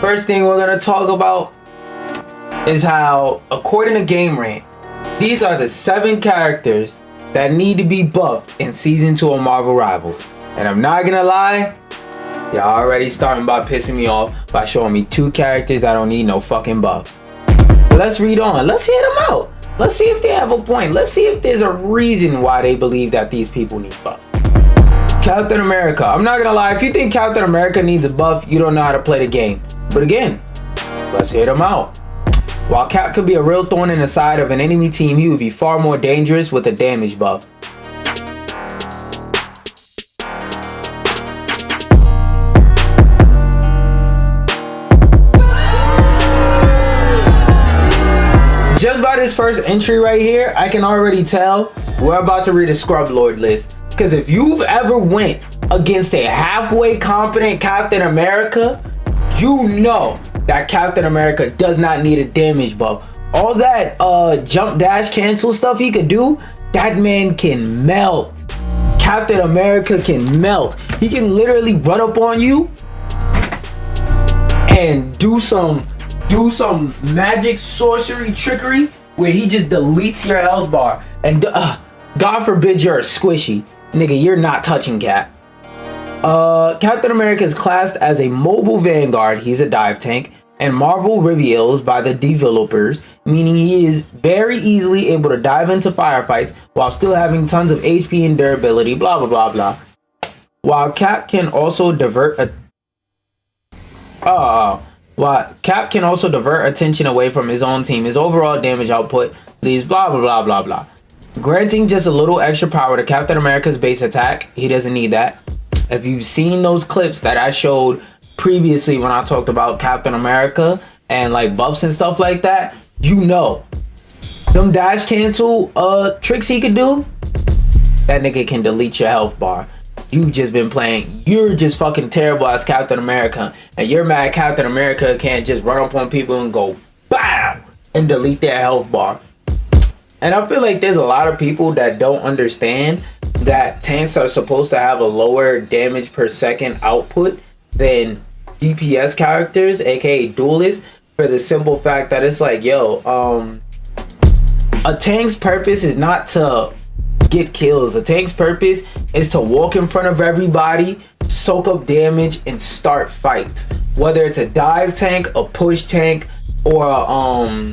First thing we're gonna talk about is how, according to Game Rant, these are the 7 characters that need to be buffed in Season 2 of Marvel Rivals. And I'm not gonna lie, y'all already starting by pissing me off by showing me 2 characters that don't need no fucking buffs. But let's read on. Let's hear them out. Let's see if they have a point. Let's see if there's a reason why they believe that these people need buffs. Captain America. I'm not gonna lie, if you think Captain America needs a buff, you don't know how to play the game. But again, let's hear them out. While Cap could be a real thorn in the side of an enemy team, he would be far more dangerous with a damage buff. Just by this first entry right here, I can already tell we're about to read a Scrub Lord list. Because if you've ever went against a halfway competent Captain America, you know that Captain America does not need a damage buff. All that jump dash cancel stuff he could do, that man can melt. Captain America can melt. He can literally run up on you and do some magic sorcery trickery where he just deletes your health bar. And God forbid you're a squishy. Nigga, you're not touching Cap. Captain America is classed as a mobile vanguard. He's a dive tank. And Marvel reveals by the developers, meaning he is very easily able to dive into firefights while still having tons of HP and durability, blah, blah, blah, blah. While Cap can also divert attention away from his own team, his overall damage output leaves blah, blah, blah, blah, blah. Granting just a little extra power to Captain America's base attack, he doesn't need that. If you've seen those clips that I showed previously when I talked about Captain America and like buffs and stuff like that, you know them dash cancel tricks he could do, that nigga can delete your health bar. You've just been playing, you're just fucking terrible as Captain America, and you're mad Captain America can't just run up on people and go BAM and delete their health bar. And I feel like there's a lot of people that don't understand that tanks are supposed to have a lower damage per second output than DPS characters, aka duelists, for the simple fact that it's like, yo, a tank's purpose is not to get kills. A tank's purpose is to walk in front of everybody, soak up damage, and start fights. Whether it's a dive tank, a push tank, or a,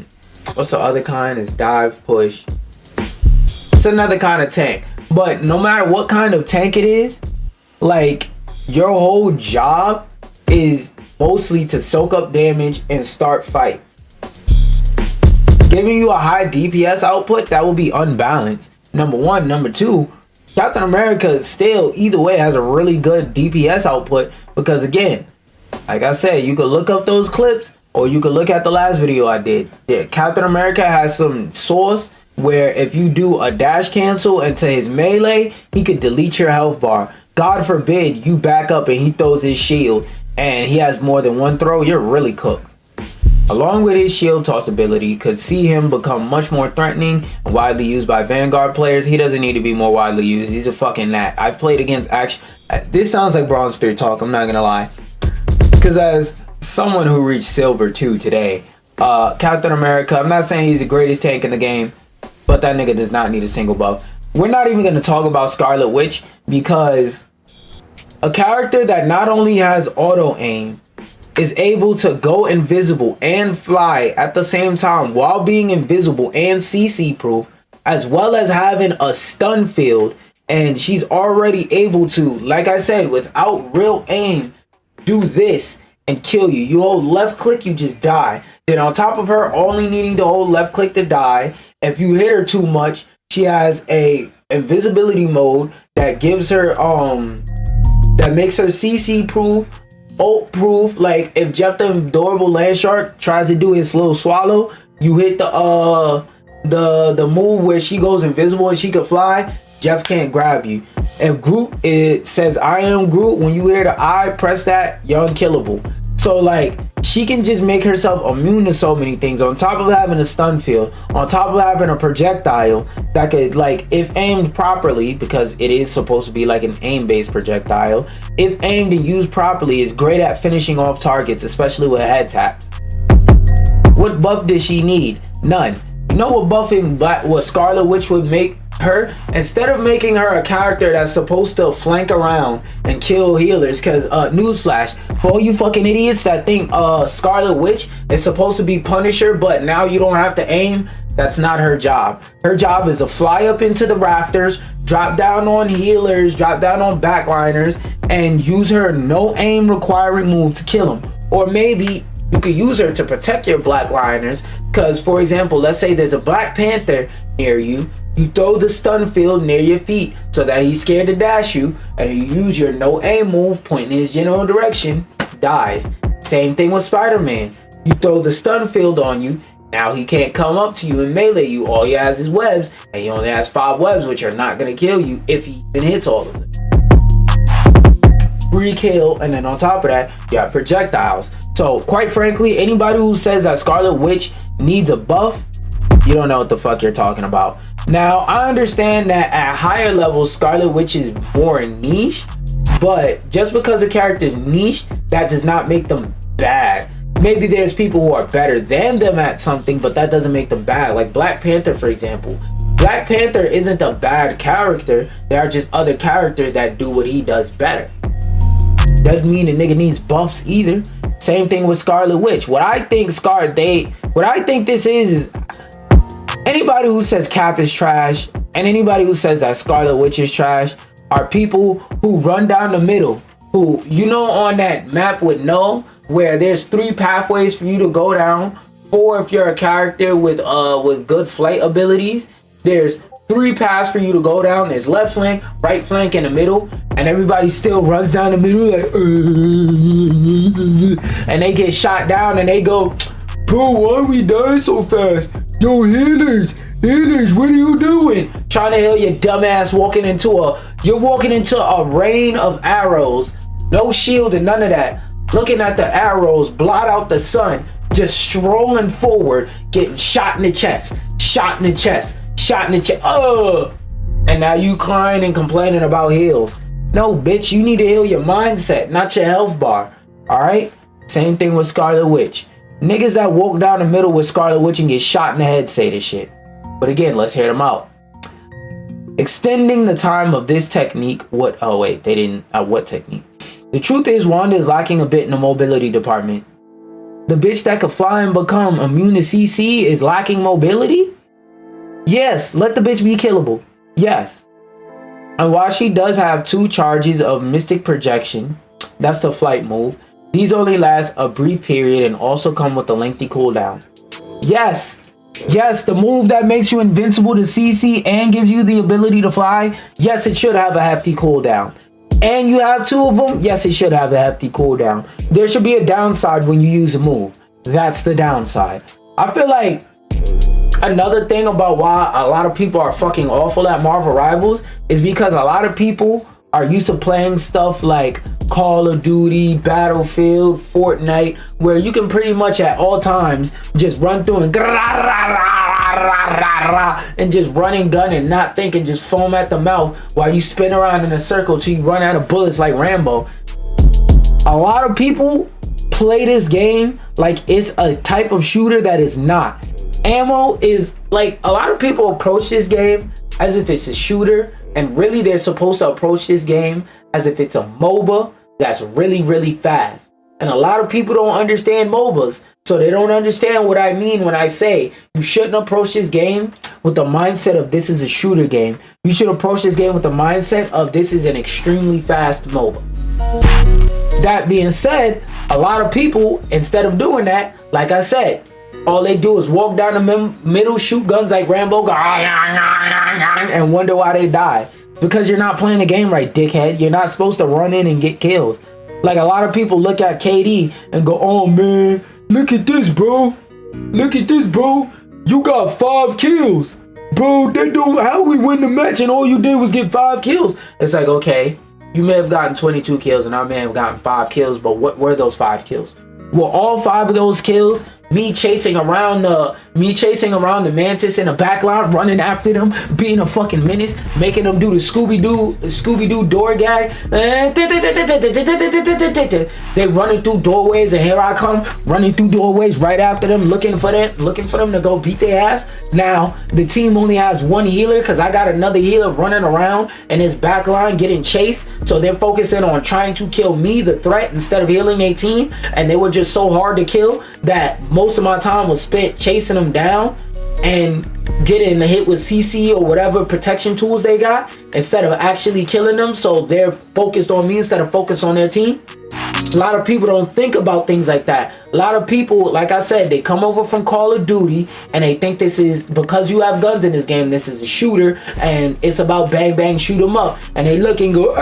what's the other kind? Is dive, push. It's another kind of tank. But no matter what kind of tank it is, like, your whole job is mostly to soak up damage and start fights. Giving you a high DPS output, that will be unbalanced. Number one. Number two, Captain America still either way has a really good DPS output, because again, like I said, you could look up those clips or you could look at the last video I did. Yeah, Captain America has some sauce where if you do a dash cancel into his melee, he could delete your health bar. God forbid you back up and he throws his shield and he has more than one throw, you're really cooked. Along with his shield toss ability, could see him become much more threatening and widely used by Vanguard players. He doesn't need to be more widely used. He's a fucking gnat. I've played against this sounds like Bronze 3 talk, I'm not gonna lie. Because as someone who reached Silver 2 today, Captain America, I'm not saying he's the greatest tank in the game, but that nigga does not need a single buff. We're not even gonna talk about Scarlet Witch, because a character that not only has auto aim, is able to go invisible and fly at the same time while being invisible and CC proof, as well as having a stun field, and she's already able to, like I said, without real aim, do this and kill you. You hold left click, you just die. Then on top of her only needing to hold left click to die, if you hit her too much, she has a invisibility mode that gives her that makes her CC proof, ult proof. Like if Jeff the Adorable Land Shark tries to do his little swallow, you hit the move where she goes invisible and she can fly, Jeff can't grab you. If Groot, it says I am Groot, when you hear the I, press that, you're unkillable. So like she can just make herself immune to so many things, on top of having a stun field, on top of having a projectile that could, like, if aimed properly, because it is supposed to be like an aim-based projectile, if aimed and used properly, is great at finishing off targets, especially with head taps. What buff does she need? None. You know what buffing what Scarlet Witch would make her? Instead of making her a character that's supposed to flank around and kill healers, because newsflash, for all you fucking idiots that think Scarlet Witch is supposed to be Punisher, but now you don't have to aim, that's not her job. Her job is to fly up into the rafters, drop down on healers, drop down on backliners, and use her no aim requiring move to kill them. Or maybe you could use her to protect your blackliners, because for example, let's say there's a Black Panther near you, you throw the stun field near your feet so that he's scared to dash you, and you use your no aim move pointing in his general direction, dies. Same thing with Spider-Man. You throw the stun field on you, now he can't come up to you and melee you. All he has is webs, and he only has 5 webs, which are not going to kill you if he even hits all of them. Free kill, and then on top of that, you have projectiles. So quite frankly, anybody who says that Scarlet Witch needs a buff, you don't know what the fuck you're talking about. Now, I understand that at higher levels, Scarlet Witch is more niche, but just because a character is niche, that does not make them bad. Maybe there's people who are better than them at something, but that doesn't make them bad. Like Black Panther, for example. Black Panther isn't a bad character. There are just other characters that do what he does better. Doesn't mean a nigga needs buffs either. Same thing with Scarlet Witch. What I think this is anybody who says Cap is trash and anybody who says that Scarlet Witch is trash are people who run down the middle. Who, you know, on that map with Null, where there's 3 pathways for you to go down, 4 if you're a character with good flight abilities. There's 3 paths for you to go down. There's left flank, right flank, and the middle, and everybody still runs down the middle like and they get shot down and they go, bro, why are we dying so fast? Yo, healers, what are you doing? Trying to heal your dumbass walking into a rain of arrows, no shield and none of that, looking at the arrows blot out the sun, just strolling forward, getting shot in the chest, and now you crying and complaining about heals. No, bitch, you need to heal your mindset, not your health bar. All right, same thing with Scarlet Witch. Niggas that walk down the middle with Scarlet Witch and get shot in the head say this shit. But again, let's hear them out. Extending the time of this technique. What technique? The truth is, Wanda is lacking a bit in the mobility department. The bitch that could fly and become immune to CC is lacking mobility? Yes, let the bitch be killable. Yes. And while she does have 2 charges of Mystic Projection, that's the flight move, these only last a brief period and also come with a lengthy cooldown. Yes, the move that makes you invincible to CC and gives you the ability to fly, yes, it should have a hefty cooldown. And you have 2 of them, yes, it should have a hefty cooldown. There should be a downside when you use a move. That's the downside. I feel like another thing about why a lot of people are fucking awful at Marvel Rivals is because a lot of people are used to playing stuff like Call of Duty, Battlefield, Fortnite, where you can pretty much at all times just run through and just run and gun and not think and just foam at the mouth while you spin around in a circle till you run out of bullets like Rambo. A lot of people play this game like it's a type of shooter that is not. Ammo is like, a lot of people approach this game as if it's a shooter, and really they're supposed to approach this game as if it's a MOBA that's really, really fast. And a lot of people don't understand MOBAs, so they don't understand what I mean when I say you shouldn't approach this game with the mindset of this is a shooter game. You should approach this game with the mindset of this is an extremely fast MOBA. That being said, a lot of people, instead of doing that, like I said, all they do is walk down the middle, shoot guns like Rambo, and wonder why they die. Because you're not playing the game right, dickhead. You're not supposed to run in and get kills. Like, a lot of people look at KD and go, oh man, look at this, bro. Look at this, bro. You got 5 kills. Bro, how we win the match and all you did was get 5 kills? It's like, okay, you may have gotten 22 kills and I may have gotten 5 kills, but what were those 5 kills? With all 5 of those kills, me chasing around the Mantis in the back line, running after them, being a fucking menace, making them do the Scooby-Doo door gag. They running through doorways, and here I come running through doorways right after them, looking for them to go beat their ass. Now the team only has 1 healer because I got another healer running around in his back line getting chased. So they're focusing on trying to kill me, the threat, instead of healing their team. And they were just so hard to kill that most of my time was spent chasing them down and getting the hit with CC or whatever protection tools they got instead of actually killing them. So they're focused on me instead of focused on their team. A lot of people don't think about things like that. A lot of people, like I said, they come over from Call of Duty and they think this is, because you have guns in this game, this is a shooter and it's about bang bang shoot 'em up. And they look and go,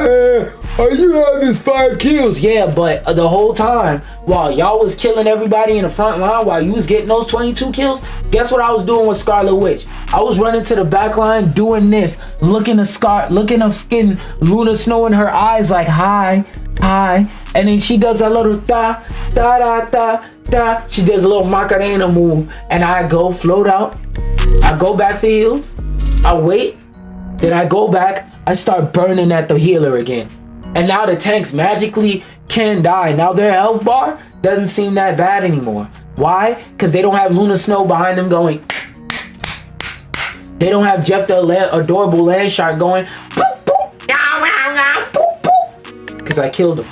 all you have is 5 kills. Yeah, but the whole time while y'all was killing everybody in the front line, while you was getting those 22 kills, guess what I was doing with Scarlet Witch? I was running to the back line doing this, looking at fucking Luna Snow in her eyes like, hi, and then she does a little da da da da da. She does a little Macarena move, and I go float out. I go back for heals. I wait, then I go back. I start burning at the healer again, and now the tanks magically can die. Now their health bar doesn't seem that bad anymore. Why? Because they don't have Luna Snow behind them going. They don't have Jeff the adorable land shark going. Boop, boop, boop, boop, because I killed him.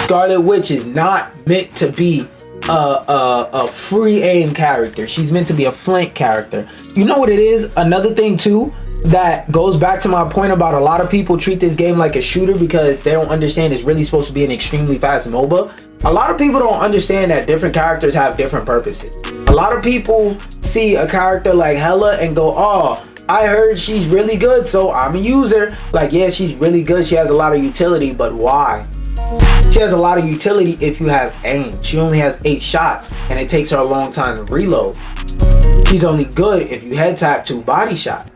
Scarlet Witch is not meant to be a free aim character. She's meant to be a flank character. You know what it is? Another thing too that goes back to my point about a lot of people treat this game like a shooter because they don't understand it's really supposed to be an extremely fast MOBA. A lot of people don't understand that different characters have different purposes. A lot of people see a character like Hela and go, oh, I heard she's really good, so I'm a user. Like, yeah, she's really good. She has a lot of utility, but why? She has a lot of utility if you have aim. She only has 8 shots, and it takes her a long time to reload. She's only good if you head tap to body shot.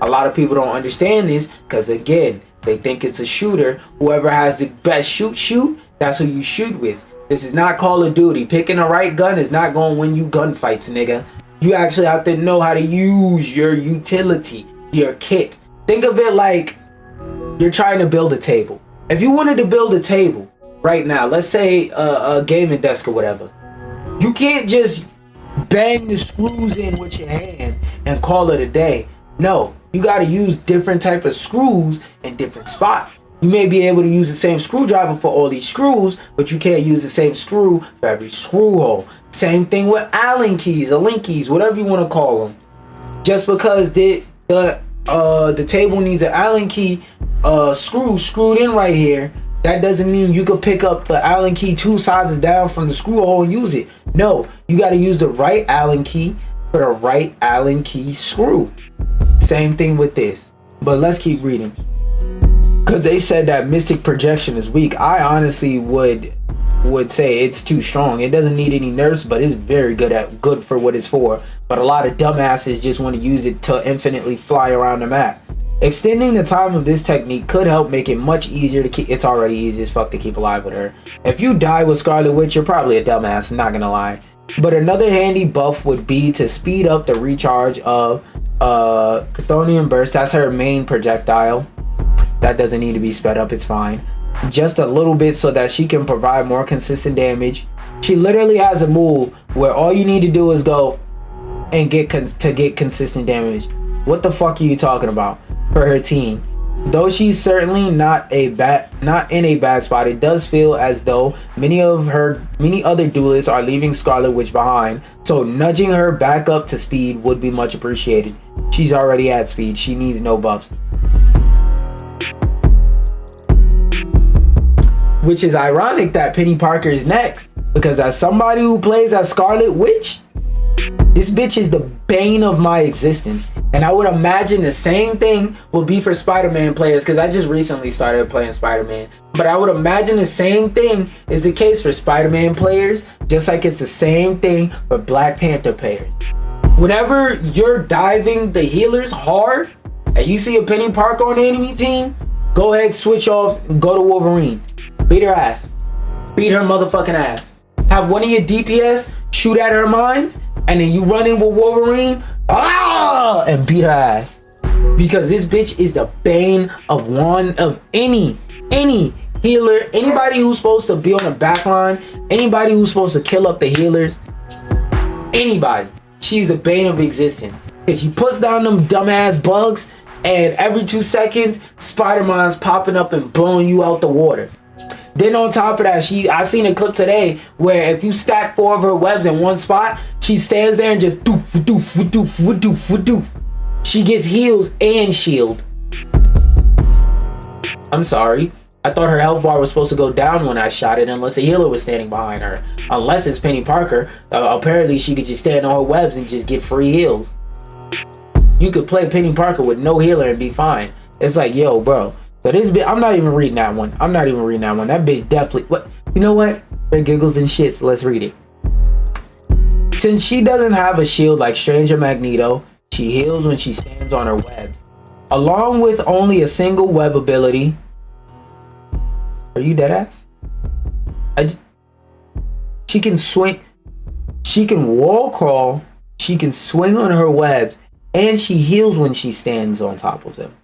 A lot of people don't understand this because, again, they think it's a shooter. Whoever has the best shoot, that's who you shoot with. This is not Call of Duty. Picking the right gun is not going to win you gunfights, nigga. You actually have to know how to use your utility, your kit. Think of it like you're trying to build a table. If you wanted to build a table right now, let's say a gaming desk or whatever, you can't just bang the screws in with your hand and call it a day. No, you got to use different type of screws in different spots. You may be able to use the same screwdriver for all these screws, but you can't use the same screw for every screw hole. Same thing with Allen keys or link keys, whatever you want to call them. Just because the table needs an Allen key screw screwed in right here, that doesn't mean you could pick up the Allen key 2 sizes down from the screw hole and use it. No, you got to use the right Allen key for the right Allen key screw. Same thing with this. But let's keep reading. Because they said that Mystic Projection is weak. I honestly would say it's too strong. It doesn't need any nerfs, but it's very good for what it's for. But a lot of dumbasses just want to use it to infinitely fly around the map. Extending the time of this technique could help make it much easier to keep. It's already easy as fuck to keep alive with her. If you die with Scarlet Witch, you're probably a dumbass, not gonna lie. But another handy buff would be to speed up the recharge of Chthonian Burst. That's her main projectile. That doesn't need to be sped up, it's fine. Just a little bit so that she can provide more consistent damage. She literally has a move where all you need to do is go and get consistent damage. What the fuck are you talking about for her team? Though she's certainly not in a bad spot, it does feel as though many other duelists are leaving Scarlet Witch behind. So nudging her back up to speed would be much appreciated. She's already at speed. She needs no buffs. Which is ironic that Penny Parker is next, because as somebody who plays as Scarlet Witch, this bitch is the bane of my existence. And I would imagine the same thing will be for Spider-Man players, because I just recently started playing Spider-Man. But I would imagine the same thing is the case for Spider-Man players, just like it's the same thing for Black Panther players. Whenever you're diving the healers hard and you see a Penny Parker on the enemy team, go ahead, switch off, and go to Wolverine. Beat her ass. beat her motherfucking ass. Have one of your DPS shoot at her mines, and then you run in with Wolverine, and beat her ass. Because this bitch is the bane of one of any healer, anybody who's supposed to be on the back line, anybody who's supposed to kill up the healers, anybody. She's the bane of existence. Because she puts down them dumbass bugs, and every 2 seconds, Spider-Man's popping up and blowing you out the water. Then on top of that, I seen a clip today where if you stack 4 of her webs in one spot, she stands there and just doof, doof, doof, doof, doof. She gets heals and shield. I'm sorry. I thought her health bar was supposed to go down when I shot it unless a healer was standing behind her. Unless it's Penny Parker. Apparently she could just stand on her webs and just get free heals. You could play Penny Parker with no healer and be fine. It's like, yo, bro. So this bitch, I'm not even reading that one. That bitch definitely, what? You know what? For giggles and shits, let's read it. Since she doesn't have a shield like Stranger Magneto, she heals when she stands on her webs. Along with only a single web ability. Are you dead ass? She can swing. She can wall crawl. She can swing on her webs. And she heals when she stands on top of them.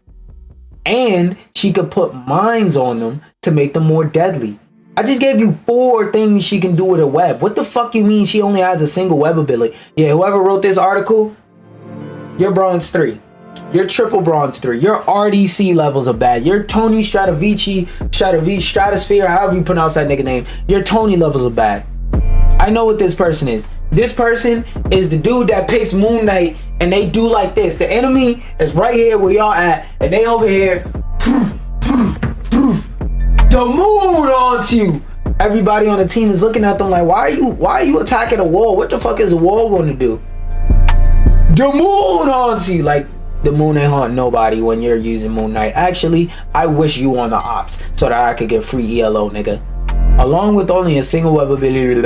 And she could put mines on them to make them more deadly. I just gave you 4 things she can do with a web. What the fuck you mean she only has a single web ability? Yeah, whoever wrote this article, you're bronze 3. You're triple bronze 3. Your RDC levels are bad. Your Tony Stratosphere, however you pronounce that nigga name. Your Tony levels are bad. I know what this person is. This person is the dude that picks Moon Knight and they do like this. The enemy is right here where y'all at and they over here. The moon onto you. Everybody on the team is looking at them like, why are you attacking a wall? What the fuck is a wall going to do? The moon onto you. Like, the moon ain't haunting nobody when you're using Moon Knight. Actually, I wish you on the ops so that I could get free ELO, nigga. Along with only a single web ability,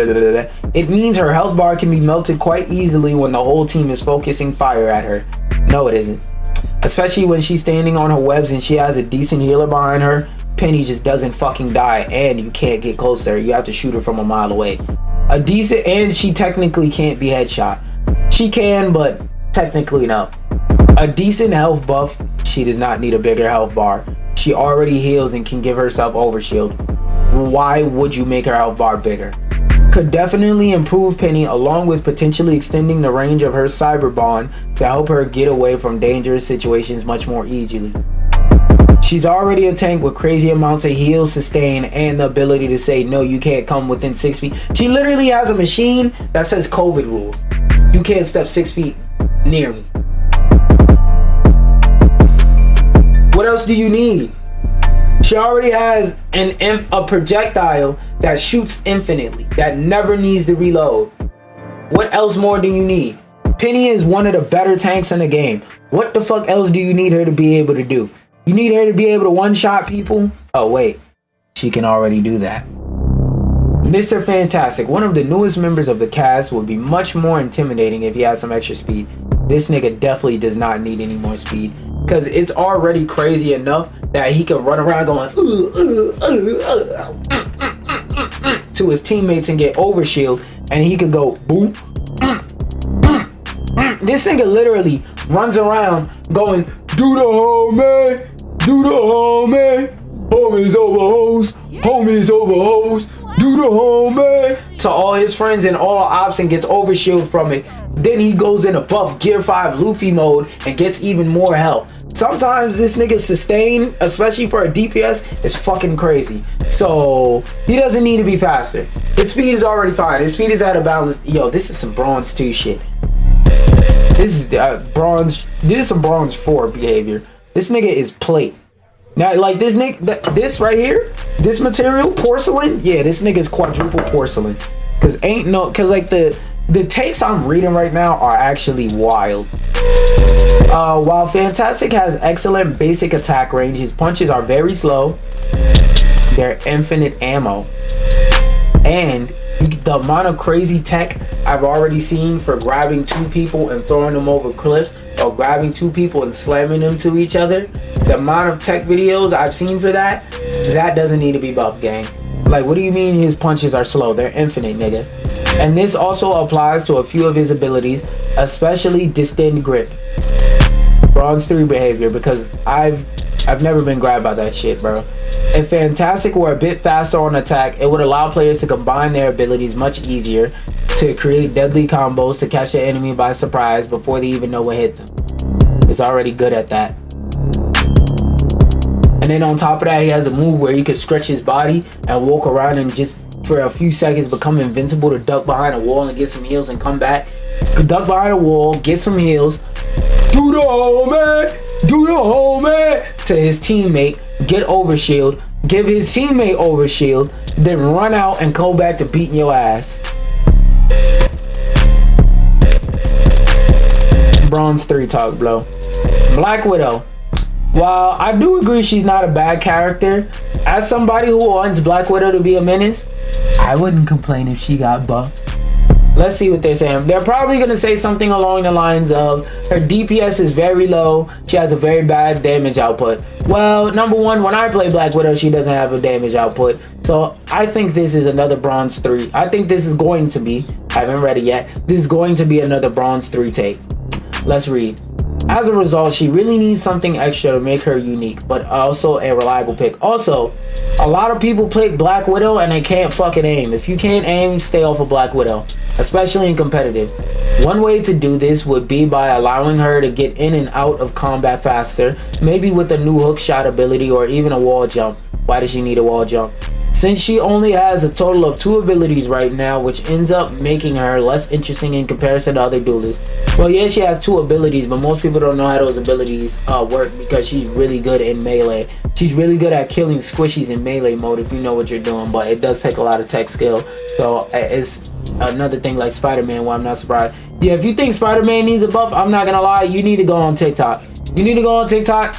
it means her health bar can be melted quite easily when the whole team is focusing fire at her. No, it isn't. Especially when she's standing on her webs and she has a decent healer behind her. Penny just doesn't fucking die and you can't get close to her. You have to shoot her from a mile away. And she technically can't be headshot. She can, but technically no. A decent health buff, she does not need a bigger health bar. She already heals and can give herself overshield. Why would you make her health bar bigger? Could definitely improve Penny along with potentially extending the range of her cyber bond to help her get away from dangerous situations much more easily. She's already a tank with crazy amounts of heal, sustain, and the ability to say, no, you can't come within 6 feet. She literally has a machine that says COVID rules. You can't step 6 feet near me. What else do you need? She already has a projectile that shoots infinitely, that never needs to reload. What else more do you need? Penny is one of the better tanks in the game. What the fuck else do you need her to be able to do? You need her to be able to one-shot people? Oh wait, she can already do that. Mr. Fantastic, one of the newest members of the cast, would be much more intimidating if he had some extra speed. This nigga definitely does not need any more speed, because it's already crazy enough that he can run around going to his teammates and get overshield, and he could go boom. This nigga literally runs around going, do the homie, do the homie, homies over hoes, homies over hoes, do the homie, to all his friends and all ops and gets overshield from it. Then he goes in a buff Gear 5 Luffy mode and gets even more health. Sometimes this nigga's sustain, especially for a DPS, is fucking crazy. So he doesn't need to be faster. His speed is already fine. His speed is at a balance. Yo, this is some bronze 2 shit. This is bronze. This is some bronze 4 behavior. This nigga is plate. Now, like this nigga, this right here, this material, porcelain. Yeah, this nigga's quadruple porcelain. Cause like the takes I'm reading right now are actually wild. While Fantastic has excellent basic attack range, his punches are very slow. They're infinite ammo. And the amount of crazy tech I've already seen for grabbing 2 people and throwing them over cliffs, or grabbing 2 people and slamming them to each other, the amount of tech videos I've seen for that doesn't need to be buffed, gang. Like, what do you mean his punches are slow? They're infinite, nigga. And this also applies to a few of his abilities, especially distend grip. Bronze 3 behavior, because I've never been grabbed by that shit, bro. If Fantastic were a bit faster on attack, it would allow players to combine their abilities much easier, to create deadly combos to catch the enemy by surprise before they even know what hit them. It's already good at that. And then on top of that, he has a move where he can stretch his body and walk around and just for a few seconds become invincible to duck behind a wall and get some heals and come back. Duck behind a wall, get some heals, do the whole man to his teammate, get overshield, give his teammate overshield, then run out and go back to beating your ass. Bronze 3 talk, bro. Black Widow. While I do agree she's not a bad character, as somebody who wants Black Widow to be a menace, I wouldn't complain if she got buffs. Let's see what they're saying. They're probably going to say something along the lines of her DPS is very low. She has a very bad damage output. Well, number one, when I play Black Widow, she doesn't have a damage output. So I think this is another Bronze 3. I think this is going to be, I haven't read it yet, this is going to be another Bronze 3 take. Let's read. As a result, she really needs something extra to make her unique, but also a reliable pick. Also, a lot of people pick Black Widow and they can't fucking aim. If you can't aim, stay off of Black Widow, especially in competitive. One way to do this would be by allowing her to get in and out of combat faster, maybe with a new hook shot ability or even a wall jump. Why does she need a wall jump? Since she only has a total of 2 abilities right now, which ends up making her less interesting in comparison to other duelists. Well, yeah, she has 2 abilities, but most people don't know how those abilities work because she's really good in melee. She's really good at killing squishies in melee mode if you know what you're doing, but it does take a lot of tech skill. So it's another thing like Spider-Man, where I'm not surprised. Yeah, if you think Spider-Man needs a buff, I'm not gonna lie, you need to go on TikTok. You need to go on TikTok,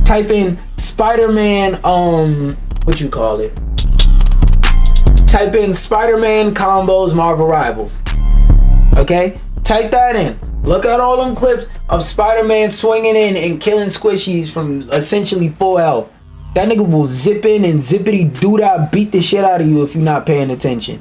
type in Spider-Man, what you call it? Type in Spider-Man combos Marvel Rivals. Okay? Type that in. Look at all them clips of Spider-Man swinging in and killing squishies from essentially full health. That nigga will zip in and zippity doo-dah beat the shit out of you if you're not paying attention.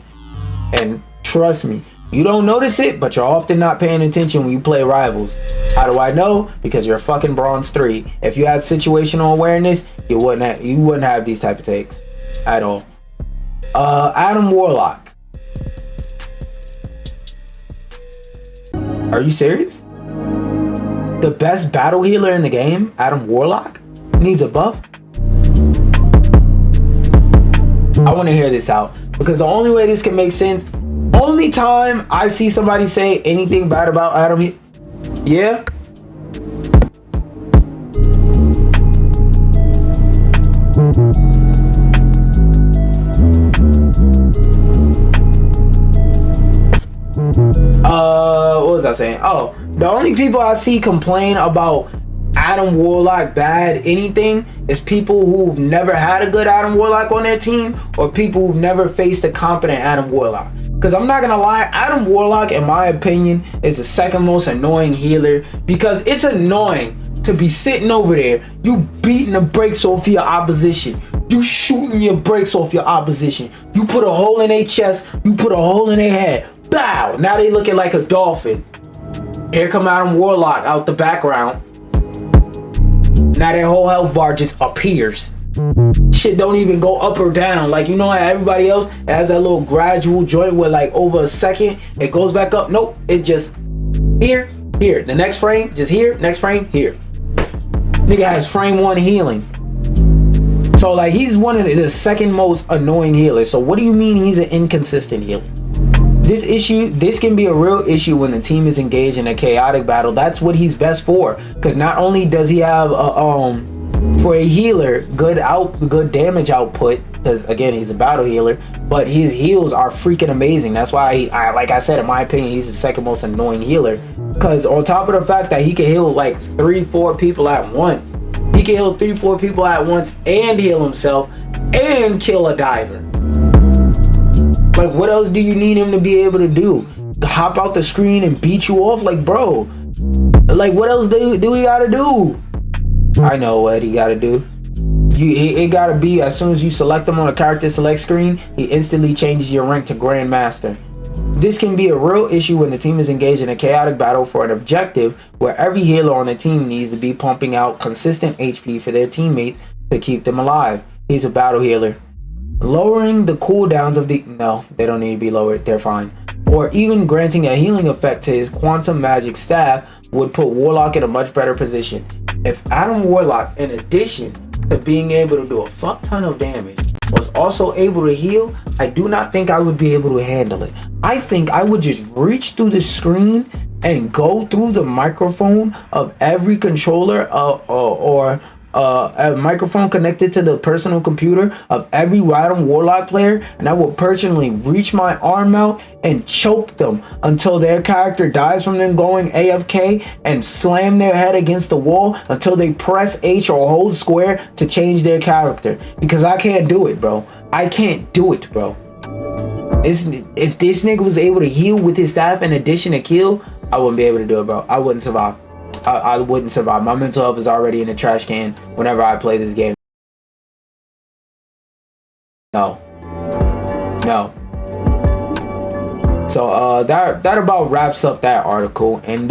And trust me, you don't notice it, but you're often not paying attention when you play Rivals. How do I know? Because you're a fucking Bronze 3. If you had situational awareness, you wouldn't have these type of takes at all. Adam Warlock. Are you serious? The best battle healer in the game, Adam Warlock, needs a buff? I want to hear this out, because the only way this can make sense, only time I see somebody say anything bad about Adam, yeah, what was I saying? Oh, the only people I see complain about Adam Warlock bad anything is people who've never had a good Adam Warlock on their team, or people who've never faced a competent Adam Warlock. Because I'm not gonna lie, Adam Warlock, in my opinion, is the second most annoying healer, because it's annoying to be sitting over there, you beating the brakes off your opposition, you shooting your brakes off your opposition, you put a hole in their chest, you put a hole in their head, bow, now they looking like a dolphin. Here come Adam Warlock out the background. Now their whole health bar just appears. Shit don't even go up or down. Like, you know how everybody else has that little gradual joint where like over a second it goes back up? Nope, it just here, the next frame, just here, next frame, here. Nigga has frame 1 healing. So like, he's one of the second most annoying healers. So what do you mean he's an inconsistent healer? This can be a real issue when the team is engaged in a chaotic battle. That's what he's best for, because not only does he have for a healer good damage output, because again he's a battle healer, but his heals are freaking amazing. That's why I like I said, in my opinion, he's the second most annoying healer, because on top of the fact that he can heal like 3-4 people at once, he can heal 3-4 people at once and heal himself and kill a diver. Like, what else do you need him to be able to do? Hop out the screen and beat you off? Like, bro, like, what else do he gotta do? I know what he gotta do. It gotta be as soon as you select them on a character select screen, he instantly changes your rank to Grandmaster. This can be a real issue when the team is engaged in a chaotic battle for an objective where every healer on the team needs to be pumping out consistent HP for their teammates to keep them alive. He's a battle healer. Lowering the cooldowns of the... No, they don't need to be lowered. They're fine. Or even granting a healing effect to his quantum magic staff would put Warlock in a much better position. If Adam Warlock, in addition to being able to do a fuck ton of damage, was also able to heal, I do not think I would be able to handle it. I think I would just reach through the screen and go through the microphone of every controller or a microphone connected to the personal computer of every Adam Warlock player, and I will personally reach my arm out and choke them until their character dies from them going AFK, and slam their head against the wall until they press H or hold square to change their character. Because I can't do it, bro. I can't do it, bro. If this nigga was able to heal with his staff in addition to kill, I wouldn't be able to do it, bro. I wouldn't survive. I wouldn't survive. My mental health is already in the trash can whenever I play this game. No. So that about wraps up that article. And